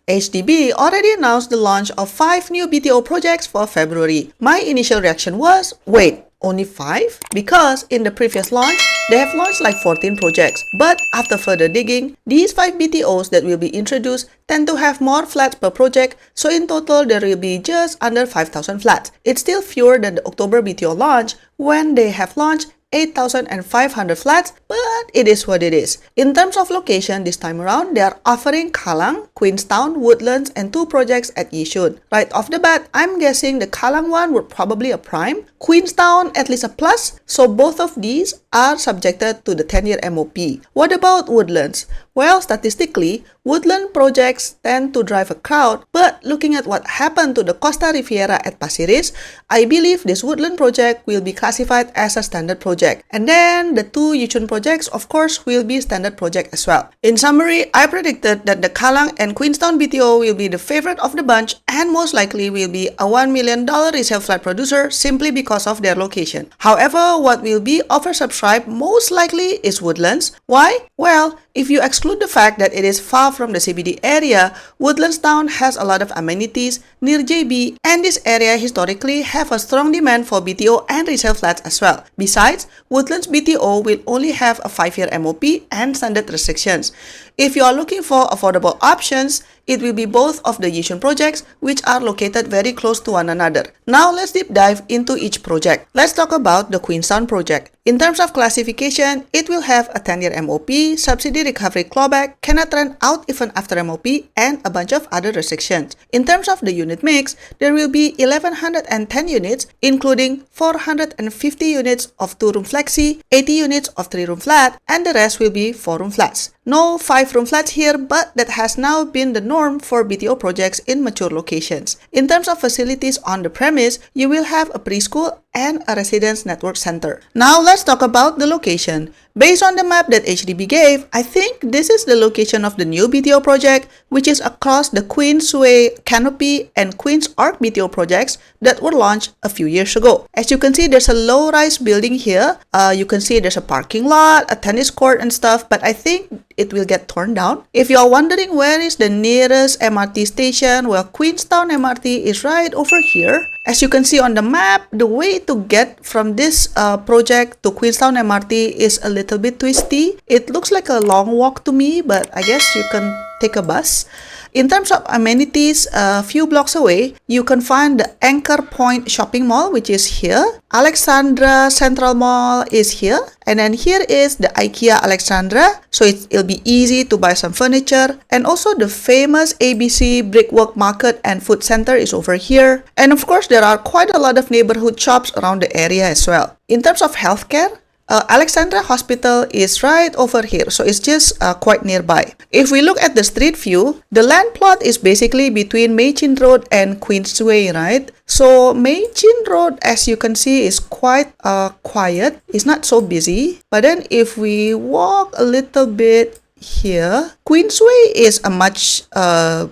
HDB already announced the launch of 5 new BTO projects for February. My initial reaction was, wait, only 5? Because in the previous launch, they have launched like 14 projects. But after further digging, these 5 BTOs that will be introduced tend to have more flats per project, so in total there will be just under 5,000 flats. It's still fewer than the October BTO launch when they have launched 8,500 flats, but it is what it is. In terms of location, this time around, they are offering Kallang, Queenstown, Woodlands, and 2 projects at Yishun. Right off the bat, I'm guessing the Kallang one would probably a prime, Queenstown at least a plus, so both of these are subjected to the 10-year MOP. What about Woodlands? Well, statistically, woodland projects tend to drive a crowd, but looking at what happened to the Costa Riviera at Pasir Ris, I believe this woodland project will be classified as a standard project. And then the 2 Yishun projects, of course, will be standard project as well. In summary, I predicted that the Kallang and Queenstown BTO will be the favorite of the bunch and most likely will be a $1 million resale flat producer simply because of their location. However, what will be oversubscribed most likely is Woodlands. Why? Well, if you exclude the fact that it is far from the CBD area, Woodlands Town has a lot of amenities near JB, and this area historically have a strong demand for BTO and resale flats as well. Besides, Woodlands BTO will only have a 5-year MOP and standard restrictions. If you are looking for affordable options, it will be both of the Yishun projects, which are located very close to one another. Now let's deep dive into each project. Let's talk about the Queenstown project. In terms of classification, it will have a 10-year MOP, subsidy recovery clawback, cannot rent out even after MOP, and a bunch of other restrictions. In terms of the unit mix, there will be 1,110 units, including 450 units of 2-room flexi, 80 units of 3-room flat, and the rest will be 4-room flats. No 5-room flats here, but that has now been the norm for BTO projects in mature locations. In terms of facilities on the premise, you will have a preschool and a residence network center. Now let's talk about the location. Based on the map that HDB gave, I think this is the location of the new BTO project, which is across the Queensway, Canopy, and Queen's Arc BTO projects that were launched a few years ago. As you can see, there's a low-rise building here. You can see there's a parking lot, a tennis court and stuff, but I think it will get torn down. If you are wondering where is the nearest MRT station, well, Queenstown MRT is right over here. As you can see on the map, the way to get from this project to Queenstown MRT is a little bit twisty. It looks like a long walk to me, but I guess you can take a bus. In terms of amenities, a few blocks away, you can find the Anchor Point Shopping Mall, which is here. Alexandra Central Mall is here. And then here is the IKEA Alexandra, so it'll be easy to buy some furniture. And also the famous ABC Brickwork Market and Food Center is over here. And of course, there are quite a lot of neighborhood shops around the area as well. In terms of healthcare, Alexandra Hospital is right over here, so it's just quite nearby. If we look at the street view, the land plot is basically between Mei Chin Road and Queensway, right? So Mei Chin Road, as you can see, is quite quiet. It's not so busy. But then if we walk a little bit here, Queensway is a much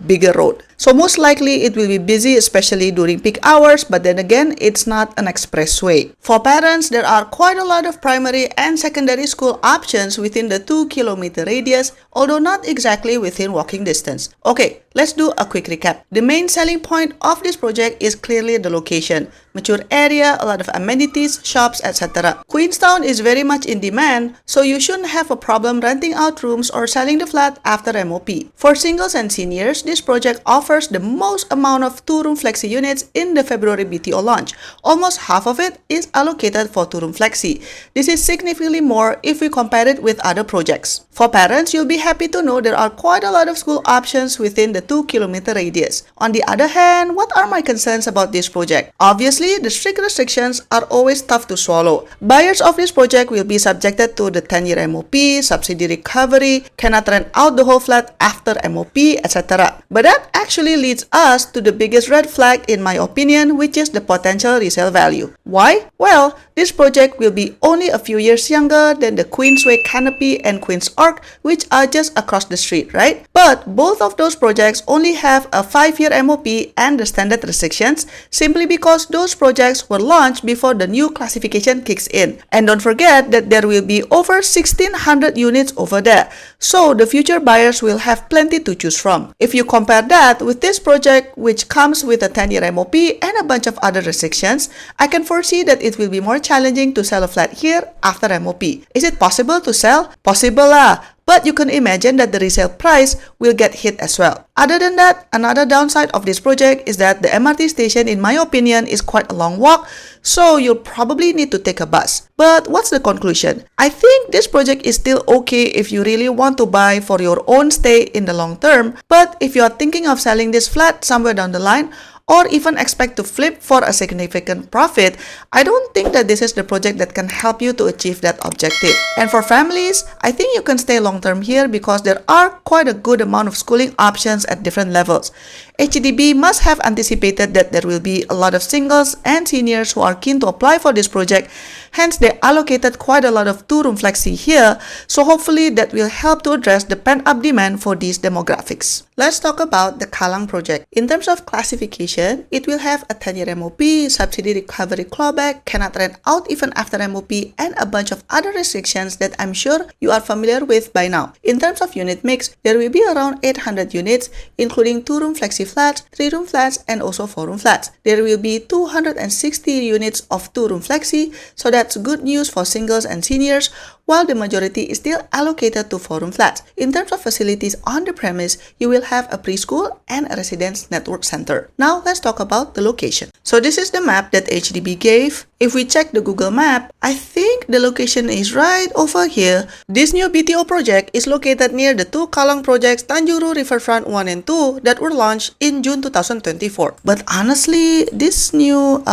bigger road. So most likely it will be busy, especially during peak hours, but then again, it's not an expressway. For parents, there are quite a lot of primary and secondary school options within the 2-kilometer radius, although not exactly within walking distance. Okay, let's do a quick recap. The main selling point of this project is clearly the location. Mature area, a lot of amenities, shops, etc. Queenstown is very much in demand, so you shouldn't have a problem renting out rooms or selling the flat after MOP. For singles and seniors, this project offers the most amount of 2-room flexi units in the February BTO launch. Almost half of it is allocated for 2-room flexi. This is significantly more if we compare it with other projects. For parents, you'll be happy to know there are quite a lot of school options within the 2-kilometer radius. On the other hand, what are my concerns about this project? Obviously, the strict restrictions are always tough to swallow. Buyers of this project will be subjected to the 10-year MOP, subsidy recovery, cannot rent out the whole flat after MOP, etc. But that actually leads us to the biggest red flag in my opinion, which is the potential resale value. Why? Well, this project will be only a few years younger than the Queensway Canopy and Queen's Arc, which are just across the street, right? But both of those projects only have a 5-year MOP and the standard restrictions, simply because those projects were launched before the new classification kicks in. And don't forget that there will be over 1,600 units over there, so the future buyers will have plenty to choose from. If you compare that with this project, which comes with a 10-year MOP and a bunch of other restrictions, I can foresee that it will be more challenging to sell a flat here after MOP. Is it possible to sell? Possible lah. But you can imagine that the resale price will get hit as well. Other than that, another downside of this project is that the MRT station, in my opinion, is quite a long walk, so you'll probably need to take a bus. But what's the conclusion? I think this project is still okay if you really want to buy for your own stay in the long term, but if you are thinking of selling this flat somewhere down the line, or even expect to flip for a significant profit, I don't think that this is the project that can help you to achieve that objective. And for families, I think you can stay long term here because there are quite a good amount of schooling options at different levels. HDB must have anticipated that there will be a lot of singles and seniors who are keen to apply for this project, hence they allocated quite a lot of 2-room flexi here, so hopefully that will help to address the pent-up demand for these demographics. Let's talk about the Kallang project. In terms of classification, it will have a 10-year MOP, subsidy recovery clawback, cannot rent out even after MOP, and a bunch of other restrictions that I'm sure you are familiar with by now. In terms of unit mix, there will be around 800 units, including 2-room flexi flats, 3-room flats, and also 4-room flats. There will be 260 units of 2-room flexi, so that's good news for singles and seniors, while the majority is still allocated to 4-room flats. In terms of facilities on the premise, you will have a preschool and a residence network center. Now let's talk about the location. So this is the map that HDB gave. If we check the Google map, I think the location is right over here. This new BTO project is located near the two Kallang projects, Tanjung Riverfront 1 and 2, that were launched in June 2024. But honestly, this new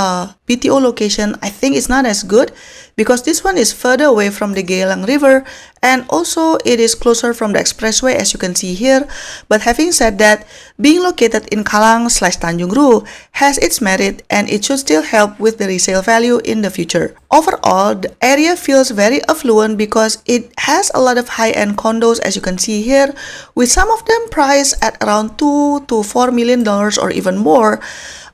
BTO location, I think is not as good because this one is further away from the Kallang River, and also it is closer from the expressway as you can see here. But having said that, being located in Kallang/Tanjung Ru has its merit, and it should still help with the resale value in the future. Overall, the area feels very affluent because it has a lot of high-end condos as you can see here, with some of them priced at around $2 to $4 million or even more.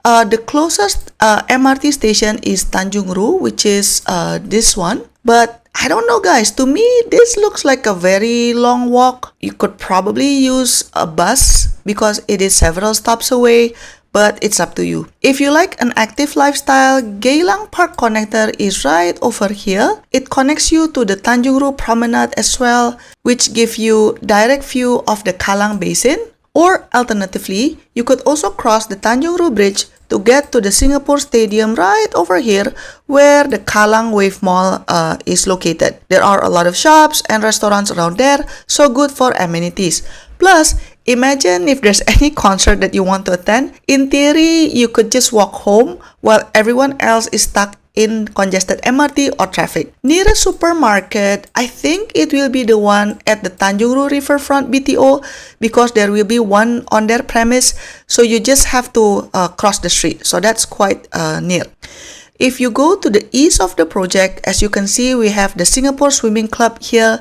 The closest MRT station is Tanjung Ru, which is this one. But I don't know guys, to me this looks like a very long walk. You could probably use a bus because it is several stops away, but it's up to you. If you like an active lifestyle, Geylang Park Connector is right over here. It connects you to the Tanjung Ru Promenade as well, which give you direct view of the Kallang Basin. Or alternatively, you could also cross the Tanjung Ru Bridge to get to the Singapore Stadium right over here where the Kallang Wave Mall is located. There are a lot of shops and restaurants around there, so good for amenities. Plus, imagine if there's any concert that you want to attend. In theory, you could just walk home while everyone else is stuck in congested MRT or traffic. Nearest supermarket, I think it will be the one at the Tanjung Ru Riverfront BTO because there will be one on their premise, so you just have to cross the street, so that's quite near. If you go to the east of the project, as you can see, we have the Singapore Swimming Club here,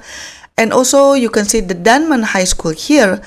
and also you can see the Dunman High School here.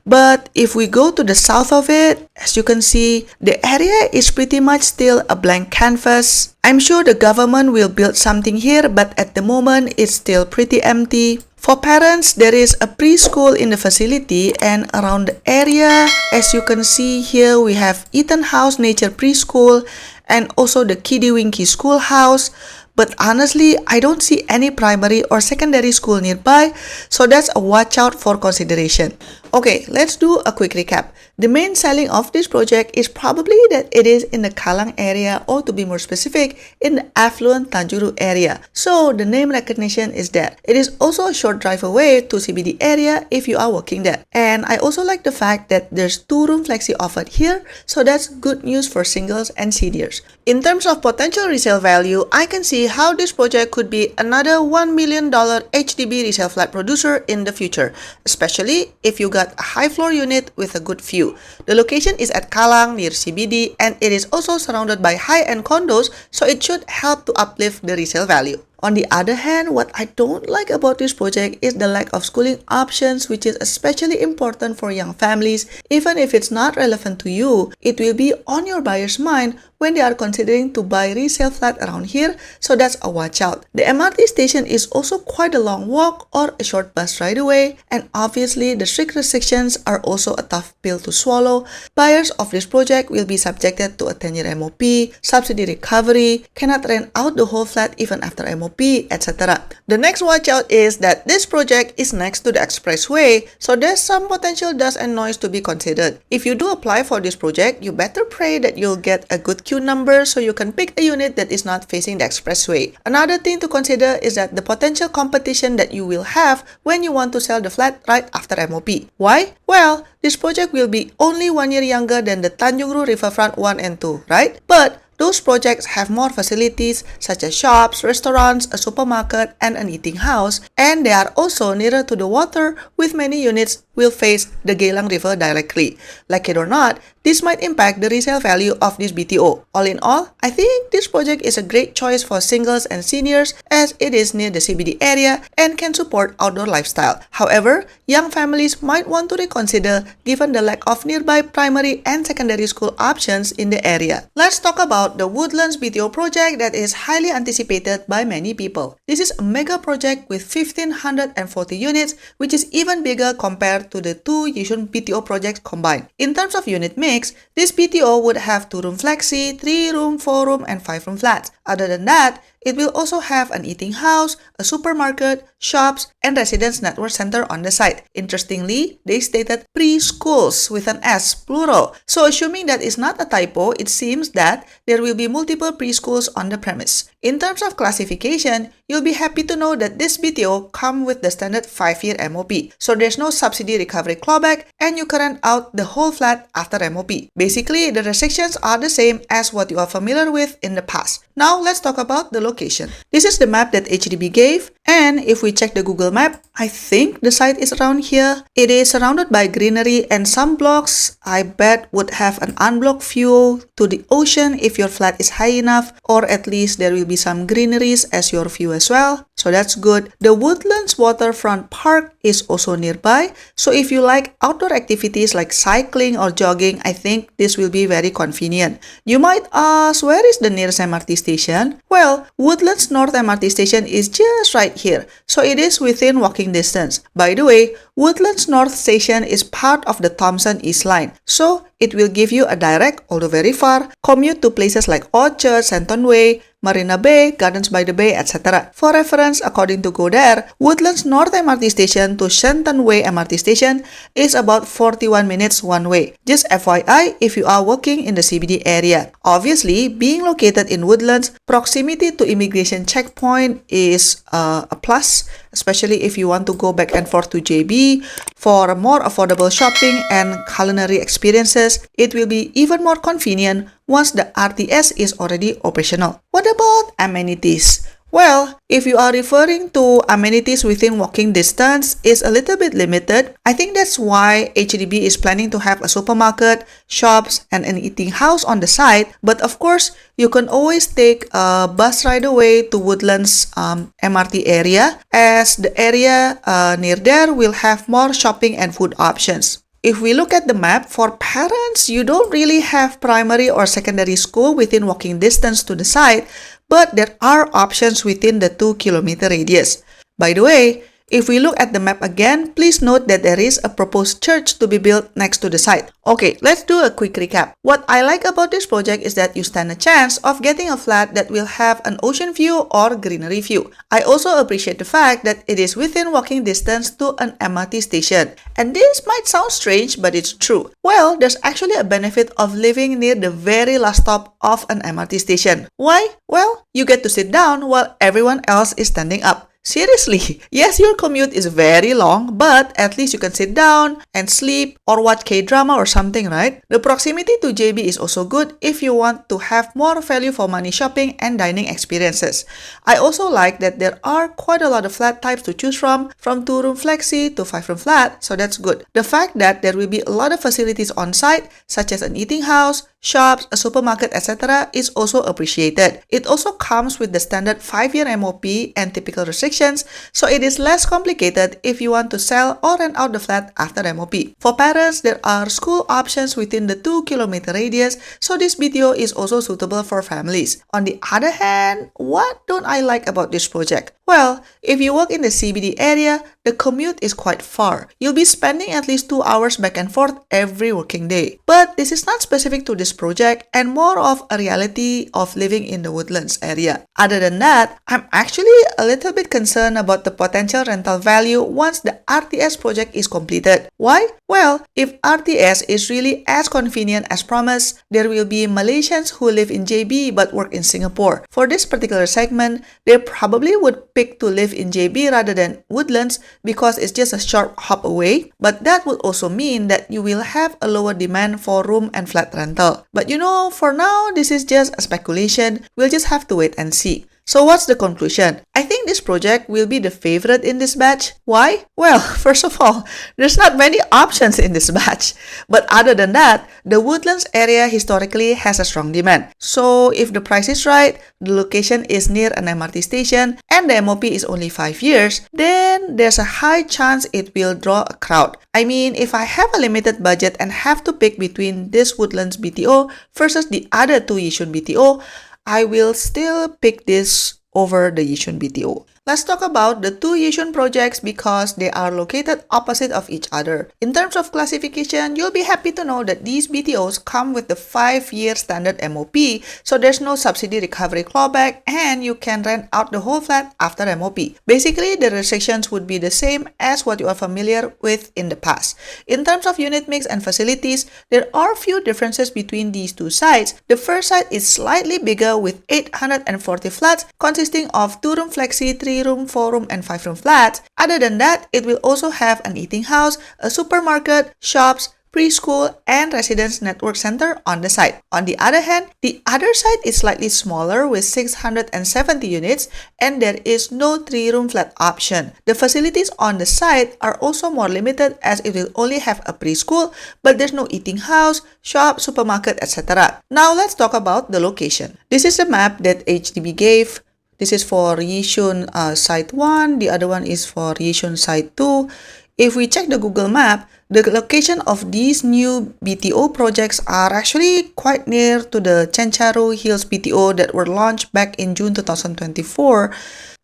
But if we go to the south of it, as you can see, the area is pretty much still a blank canvas. I'm sure the government will build something here, but at the moment, it's still pretty empty. For parents, there is a preschool in the facility, and around the area, as you can see here, we have Eaton House Nature Preschool and also the Kiddie Winky Schoolhouse. But honestly, I don't see any primary or secondary school nearby, so that's a watch out for consideration. Okay, let's do a quick recap. The main selling of this project is probably that it is in the Kallang area, or to be more specific, in the affluent Tanjung Ru area. So the name recognition is there. It is also a short drive away to CBD area if you are working there. And I also like the fact that there's 2-room flexi offered here, so that's good news for singles and seniors. In terms of potential resale value, I can see how this project could be another $1 million HDB resale flat producer in the future, especially if you guys got a high floor unit with a good view. The location is at Kallang near CBD and it is also surrounded by high-end condos, so it should help to uplift the resale value. On the other hand, what I don't like about this project is the lack of schooling options, which is especially important for young families. Even if it's not relevant to you, it will be on your buyer's mind when they are considering to buy resale flat around here, so that's a watch out. The MRT station is also quite a long walk or a short bus ride away, and obviously the strict restrictions are also a tough pill to swallow. Buyers of this project will be subjected to a 10-year MOP, subsidy recovery, cannot rent out the whole flat even after MOP, etc. The next watch out is that this project is next to the expressway, so there's some potential dust and noise to be considered. If you do apply for this project, you better pray that you'll get a good queue number so you can pick a unit that is not facing the expressway. Another thing to consider is that the potential competition that you will have when you want to sell the flat right after MOP. Why? Well, this project will be only 1 year younger than the Tanjung Riverfront 1 and 2, right? But those projects have more facilities such as shops, restaurants, a supermarket, and an eating house, and they are also nearer to the water with many units will face the Kallang River directly. Like it or not, this might impact the resale value of this BTO. All in all, I think this project is a great choice for singles and seniors as it is near the CBD area and can support outdoor lifestyle. However, young families might want to reconsider given the lack of nearby primary and secondary school options in the area. Let's talk about the Woodlands BTO project that is highly anticipated by many people. This is a mega project with 1,540 units, which is even bigger compared to the two Yishun BTO projects combined. In terms of unit mix, this BTO would have 2-room flexi, 3-room, 4-room, and 5-room flats. Other than that, it will also have an eating house, a supermarket, shops, and residence network center on the site. Interestingly, they stated preschools with an S, plural. So assuming that is not a typo, it seems that there will be multiple preschools on the premise. In terms of classification, you'll be happy to know that this BTO come with the standard 5-year MOP. So there's no subsidy recovery clawback and you can rent out the whole flat after MOP. Basically, the restrictions are the same as what you are familiar with in the past. Now let's talk about the location. This is the map that HDB gave, and if we check the Google map, I think the site is around here. It is surrounded by greenery and some blocks I bet would have an unblocked view to the ocean if your flat is high enough, or at least there will be some greeneries as your view as well. So that's good. The Woodlands Waterfront Park is also nearby. So if you like outdoor activities like cycling or jogging, I think this will be very convenient. You might ask, where is the nearest MRT station? Well, Woodlands North MRT station is just right here. So it is within walking distance. By the way, Woodlands North station is part of the Thomson East Line. So it will give you a direct, although very far, commute to places like Orchard, Santon Way, Marina Bay, Gardens by the Bay, etc. For reference, according to dooder, Woodlands North MRT station to Shenton Way MRT station is about 41 minutes one way. Just FYI if you are working in the CBD area. Obviously, being located in Woodlands, proximity to immigration checkpoint is a plus, especially if you want to go back and forth to JB for more affordable shopping and culinary experiences. It will be even more convenient once the RTS is already operational. What about amenities? Well, if you are referring to amenities within walking distance is a little bit limited. I think that's why HDB is planning to have a supermarket, shops, and an eating house on the site. But of course, you can always take a bus ride away to Woodlands MRT area, as the area near there will have more shopping and food options. If we look at the map, for parents, you don't really have primary or secondary school within walking distance to the site, but there are options within the 2-kilometer radius. By the way, if we look at the map again, please note that there is a proposed church to be built next to the site. Okay, let's do a quick recap. What I like about this project is that you stand a chance of getting a flat that will have an ocean view or greenery view. I also appreciate the fact that it is within walking distance to an MRT station. And this might sound strange, but it's true. Well, there's actually a benefit of living near the very last stop of an MRT station. Why? Well, you get to sit down while everyone else is standing up. Seriously, yes, your commute is very long, but at least you can sit down and sleep or watch K-drama or something, right? The proximity to JB is also good if you want to have more value for money shopping and dining experiences. I also like that there are quite a lot of flat types to choose from 2-room flexi to 5-room flat, so that's good. The fact that there will be a lot of facilities on site, such as an eating house, shops, a supermarket, etc. is also appreciated. It also comes with the standard 5-year MOP and typical restrictions, so it is less complicated if you want to sell or rent out the flat after MOP. For parents, there are school options within the 2-kilometer radius, so this BTO is also suitable for families. On the other hand, what don't I like about this project? Well, if you work in the CBD area, the commute is quite far. You'll be spending at least 2 hours back and forth every working day. But this is not specific to this project and more of a reality of living in the Woodlands area. Other than that, I'm actually a little bit concerned about the potential rental value once the RTS project is completed. Why? Well, if RTS is really as convenient as promised, there will be Malaysians who live in JB but work in Singapore. For this particular segment, they probably would pick to live in JB rather than Woodlands because it's just a short hop away, but that would also mean that you will have a lower demand for room and flat rental. But you know, for now, this is just a speculation. We'll just have to wait and see. So what's the conclusion? I think this project will be the favorite in this batch. Why? Well, first of all, there's not many options in this batch. But other than that, the Woodlands area historically has a strong demand. So if the price is right, the location is near an MRT station, and the MOP is only 5 years, then there's a high chance it will draw a crowd. I mean, if I have a limited budget and have to pick between this Woodlands BTO versus the other 2 Yishun BTO, I will still pick this over the Yishun BTO. Let's talk about the 2 Yishun projects because they are located opposite of each other. In terms of classification, you'll be happy to know that these BTOs come with the 5-year standard MOP, so there's no subsidy recovery clawback and you can rent out the whole flat after MOP. Basically, the restrictions would be the same as what you are familiar with in the past. In terms of unit mix and facilities, there are few differences between these 2 sites. The first site is slightly bigger with 840 flats consisting of 2-room flexi, 3-room, 4-room, and 5-room flats. Other than that, it will also have an eating house, a supermarket, shops, preschool, and residence network center on the site. On the other hand, the other site is slightly smaller with 670 units and there is no 3-room flat option. The facilities on the site are also more limited as it will only have a preschool, but there's no eating house, shop, supermarket, etc. Now let's talk about the location. This is the map that HDB gave. This is for Yishun Site 1, the other one is for Yishun Site 2. If we check the Google map, the location of these new BTO projects are actually quite near to the Chencharu Hills BTO that were launched back in June 2024.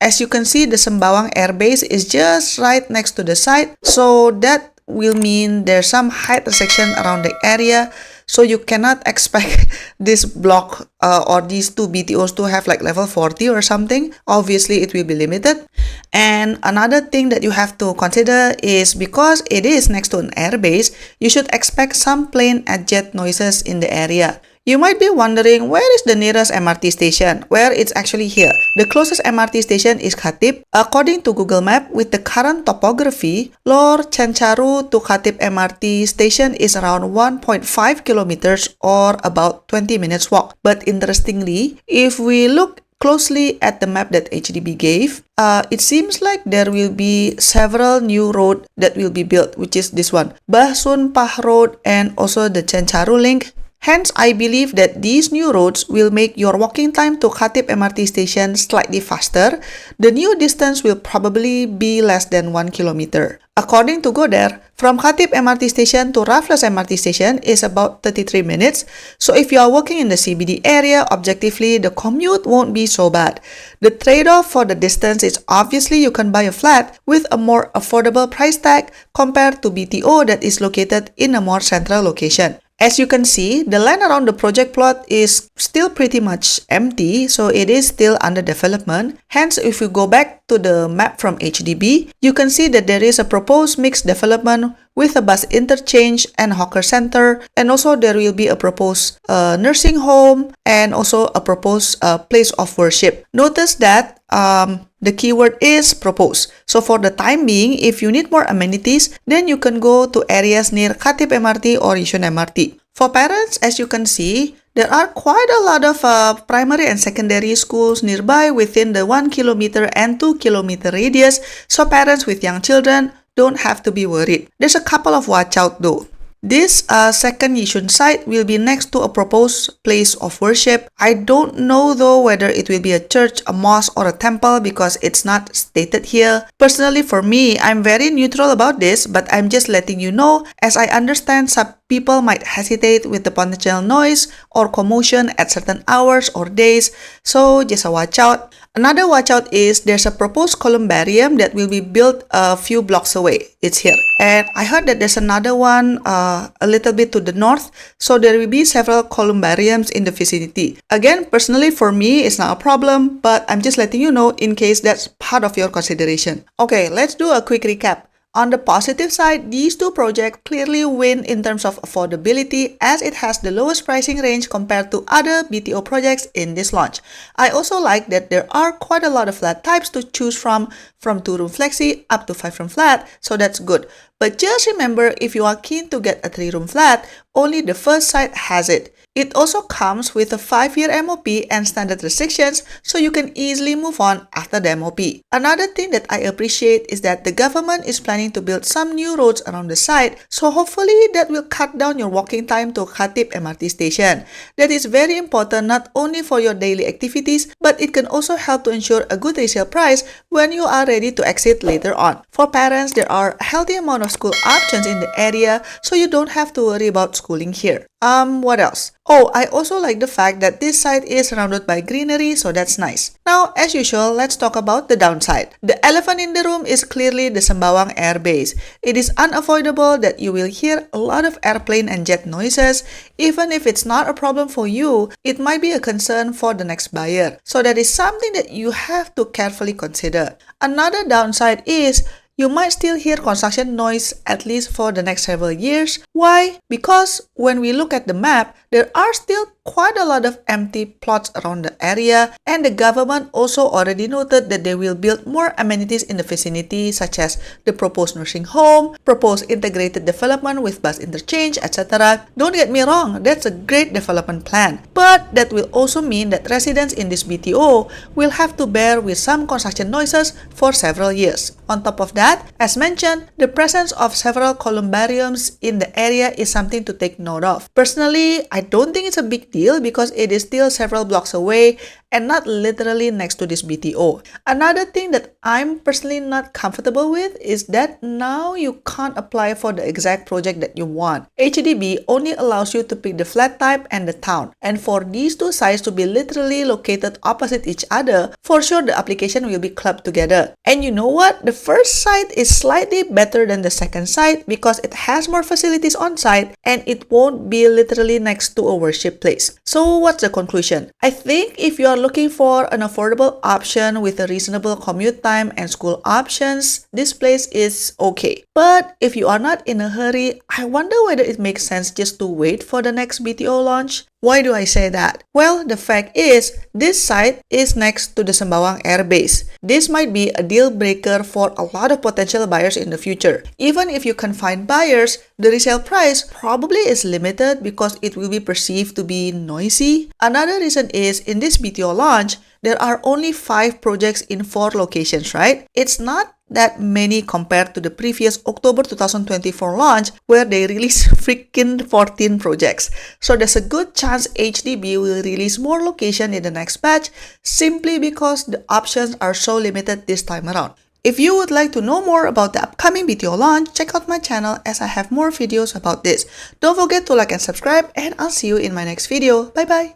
As you can see, the Sembawang Air Base is just right next to the site, so that will mean there's some height restriction around the area. So you cannot expect this block or these 2 BTOs to have like level 40 or something. Obviously, it will be limited. And another thing that you have to consider is because it is next to an airbase, you should expect some plane and jet noises in the area. You might be wondering where is the nearest MRT station? Well, it's actually here. The closest MRT station is Khatib. According to Google Map, with the current topography, Lor Chencharu to Khatib MRT station is around 1.5 kilometers or about 20 minutes walk. But interestingly, if we look closely at the map that HDB gave, it seems like there will be several new roads that will be built, which is this one, Bah Sun Pah Road and also the Chencharu link. Hence, I believe that these new roads will make your walking time to Khatib MRT station slightly faster. The new distance will probably be less than 1 kilometer. According to Dooder, from Khatib MRT station to Raffles MRT station is about 33 minutes. So if you are working in the CBD area, objectively, the commute won't be so bad. The trade-off for the distance is obviously you can buy a flat with a more affordable price tag compared to BTO that is located in a more central location. As you can see, the land around the project plot is still pretty much empty, so it is still under development. Hence, if you go back back to the map from HDB, you can see that there is a proposed mixed development with a bus interchange and hawker center, and also there will be a proposed nursing home and also a proposed place of worship. Notice that the keyword is proposed. So for the time being, if you need more amenities, then you can go to areas near Khatib MRT or Yishun MRT. For parents, as you can see, there are quite a lot of primary and secondary schools nearby within the 1 kilometer and 2 kilometer radius, so parents with young children don't have to be worried. There's a couple of watch out though. This second Yishun site will be next to a proposed place of worship. I don't know though whether it will be a church, a mosque, or a temple because it's not stated here. Personally, for me, I'm very neutral about this, but I'm just letting you know, as I understand some people might hesitate with the potential noise or commotion at certain hours or days, so just a watch out. Another watch out is there's a proposed columbarium that will be built a few blocks away. It's here. And I heard that there's another one a little bit to the north, so there will be several columbariums in the vicinity. Again, personally for me, it's not a problem, but I'm just letting you know in case that's part of your consideration. Okay, let's do a quick recap. On the positive side, these two projects clearly win in terms of affordability as it has the lowest pricing range compared to other BTO projects in this launch. I also like that there are quite a lot of flat types to choose from 2-room flexi up to 5-room flat, so that's good. But just remember, if you are keen to get a 3-room flat, only the first site has it. It also comes with a 5-year MOP and standard restrictions, so you can easily move on after the MOP. Another thing that I appreciate is that the government is planning to build some new roads around the site, so hopefully that will cut down your walking time to Khatib MRT station. That is very important not only for your daily activities, but it can also help to ensure a good resale price when you are ready to exit later on. For parents, there are a healthy amount of school options in the area, so you don't have to worry about schooling here. What else? Oh, I also like the fact that this site is surrounded by greenery, so that's nice. Now, as usual, let's talk about the downside. The elephant in the room is clearly the Sembawang Air Base. It is unavoidable that you will hear a lot of airplane and jet noises. Even if it's not a problem for you, it might be a concern for the next buyer. So that is something that you have to carefully consider. Another downside is you might still hear construction noise at least for the next several years. Why? Because when we look at the map, there are still quite a lot of empty plots around the area, and the government also already noted that they will build more amenities in the vicinity, such as the proposed nursing home, proposed integrated development with bus interchange, etc. Don't get me wrong, that's a great development plan, but that will also mean that residents in this BTO will have to bear with some construction noises for several years. On top of that, as mentioned, the presence of several columbariums in the area is something to take note of. Personally, I don't think it's a big deal because it is still several blocks away and not literally next to this BTO. Another thing that I'm personally not comfortable with is that now you can't apply for the exact project that you want. HDB only allows you to pick the flat type and the town, and for these two sites to be literally located opposite each other, for sure the application will be clubbed together. And you know what? The first site is slightly better than the second site because it has more facilities on site and it won't be literally next to a worship place. So what's the conclusion? I think if you are looking for an affordable option with a reasonable commute time and school options, this place is okay. But if you are not in a hurry, I wonder whether it makes sense just to wait for the next BTO launch. Why do I say that? Well, the fact is, this site is next to the Sembawang Air Base. This might be a deal breaker for a lot of potential buyers in the future. Even if you can find buyers, the resale price probably is limited because it will be perceived to be noisy. Another reason is, in this BTO launch, there are only 5 projects in 4 locations, right? It's not that many compared to the previous October 2024 launch where they released freaking 14 projects. So there's a good chance HDB will release more locations in the next batch simply because the options are so limited this time around. If you would like to know more about the upcoming BTO launch, check out my channel as I have more videos about this. Don't forget to like and subscribe, and I'll see you in my next video. Bye bye!